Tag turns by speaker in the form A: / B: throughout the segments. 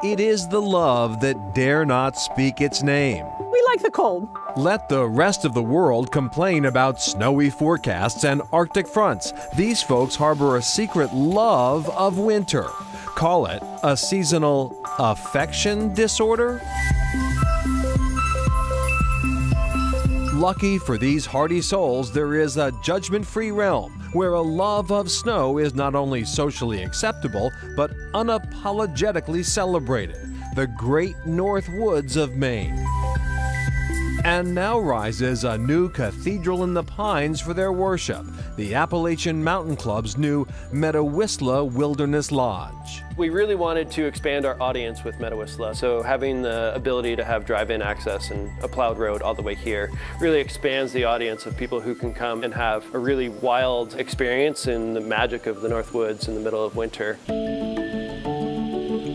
A: It is the love that dare not speak its name.
B: We like the cold.
A: Let the rest of the world complain about snowy forecasts and Arctic fronts. These folks harbor a secret love of winter. Call it a seasonal affection disorder? Lucky for these hardy souls, there is a judgment-free realm where a love of snow is not only socially acceptable, but unapologetically celebrated. The great North Woods of Maine. And now rises a new cathedral in the pines for their worship, the Appalachian Mountain Club's new Metawisla Wilderness Lodge.
C: We really wanted to expand our audience with Metawisla, so having the ability to have drive-in access and a plowed road all the way here really expands the audience of people who can come and have a really wild experience in the magic of the North Woods in the middle of winter.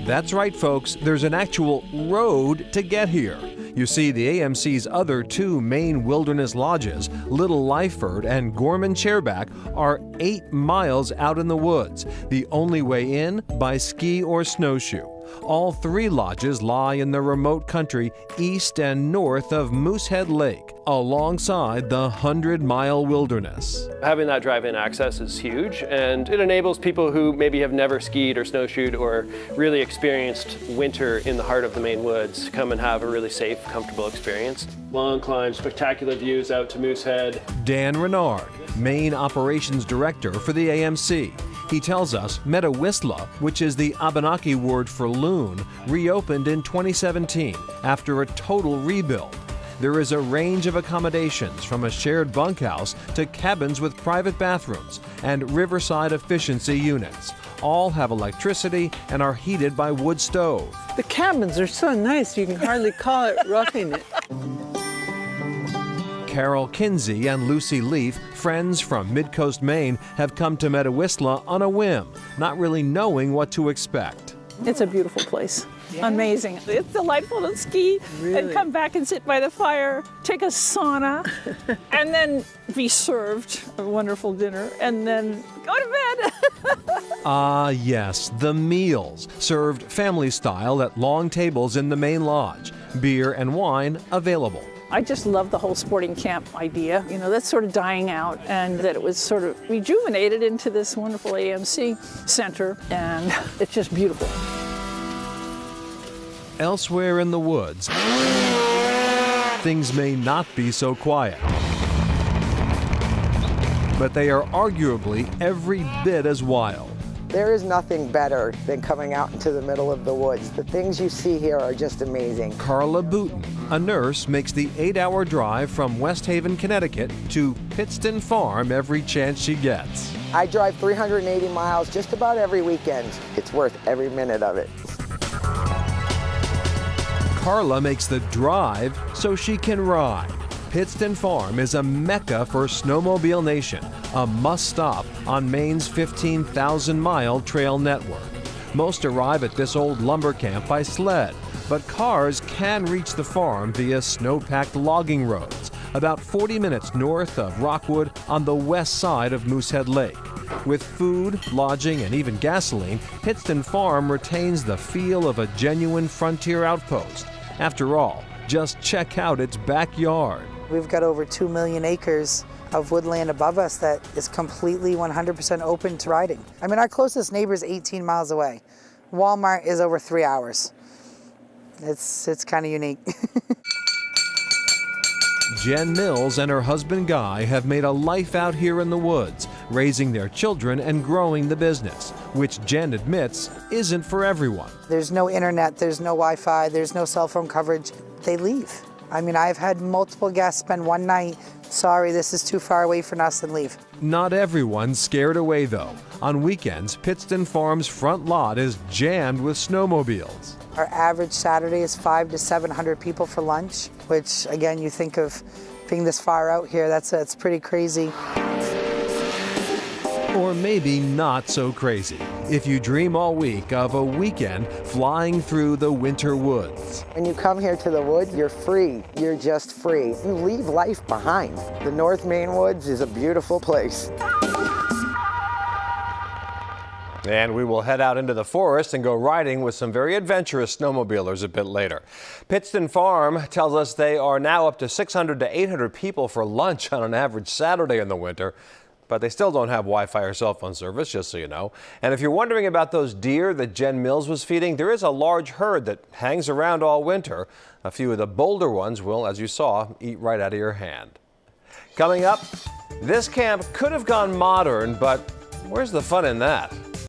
A: That's right, folks, there's an actual road to get here. You see, the AMC's other two main wilderness lodges, Little Lyford and Gorman Chairback, are 8 miles out in the woods. The only way in, by ski or snowshoe. All 3 lodges lie in the remote country east and north of Moosehead Lake, alongside the 100-mile wilderness.
C: Having that drive-in access is huge, and it enables people who maybe have never skied or snowshoed or really experienced winter in the heart of the Maine woods to come and have a really safe, comfortable experience. Long climbs, spectacular views out to Moosehead.
A: Dan Renard, Maine Operations Director for the AMC. He tells us Metawisla, which is the Abenaki word for loon, reopened in 2017 after a total rebuild. There is a range of accommodations from a shared bunkhouse to cabins with private bathrooms and riverside efficiency units. All have electricity and are heated by wood stove.
B: The cabins are so nice, you can hardly call it roughing it.
A: Carol Kinsey and Lucy Leaf, friends from Mid-Coast Maine, have come to Metawisla on a whim, not really knowing what to expect.
B: It's a beautiful place. Yeah. Amazing. It's delightful to ski and come back and sit by the fire, take a sauna, and then be served a wonderful dinner, and then go to bed.
A: Ah, yes, the meals, served family style at long tables in the main lodge. Beer and wine available.
B: I just love the whole sporting camp idea. You know, that's sort of dying out, and that it was sort of rejuvenated into this wonderful AMC center, and it's just beautiful.
A: Elsewhere in the woods, things may not be so quiet, but they are arguably every bit as wild.
D: There is nothing better than coming out into the middle of the woods. The things you see here are just amazing.
A: Carla Booton, a nurse, makes the 8-hour drive from West Haven, Connecticut to Pittston Farm every chance she gets.
D: I drive 380 miles just about every weekend. It's worth every minute of it.
A: Carla makes the drive so she can ride. Pittston Farm is a mecca for Snowmobile Nation, a must-stop on Maine's 15,000-mile trail network. Most arrive at this old lumber camp by sled, but cars can reach the farm via snow-packed logging roads, about 40 minutes north of Rockwood on the west side of Moosehead Lake. With food, lodging, and even gasoline, Pittston Farm retains the feel of a genuine frontier outpost. After all, just check out its backyard.
E: We've got over 2 million acres of woodland above us that is completely 100% open to riding. I mean, our closest neighbor is 18 miles away. Walmart is over 3 hours. It's kind of unique.
A: Jen Mills and her husband Guy have made a life out here in the woods, raising their children and growing the business, which Jen admits isn't for everyone.
E: There's no internet, there's no Wi-Fi, there's no cell phone coverage. They leave. I mean, I've had multiple guests spend one night, sorry, this is too far away for us, and leave.
A: Not everyone's scared away, though. On weekends, Pittston Farm's front lot is jammed with snowmobiles.
E: Our average Saturday is 500 to 700 people for lunch, which, again, you think of being this far out here, that's pretty crazy.
A: Or maybe not so crazy, if you dream all week of a weekend flying through the winter woods.
D: When you come here to the woods, you're free. You're just free. You leave life behind. The North Maine woods is a beautiful place.
A: And we will head out into the forest and go riding with some very adventurous snowmobilers a bit later. Pittston Farm tells us they are now up to 600 to 800 people for lunch on an average Saturday in the winter. But they still don't have Wi-Fi or cell phone service, just so you know. And if you're wondering about those deer that Jen Mills was feeding, there is a large herd that hangs around all winter. A few of the bolder ones will, as you saw, eat right out of your hand. Coming up, this camp could have gone modern, but where's the fun in that?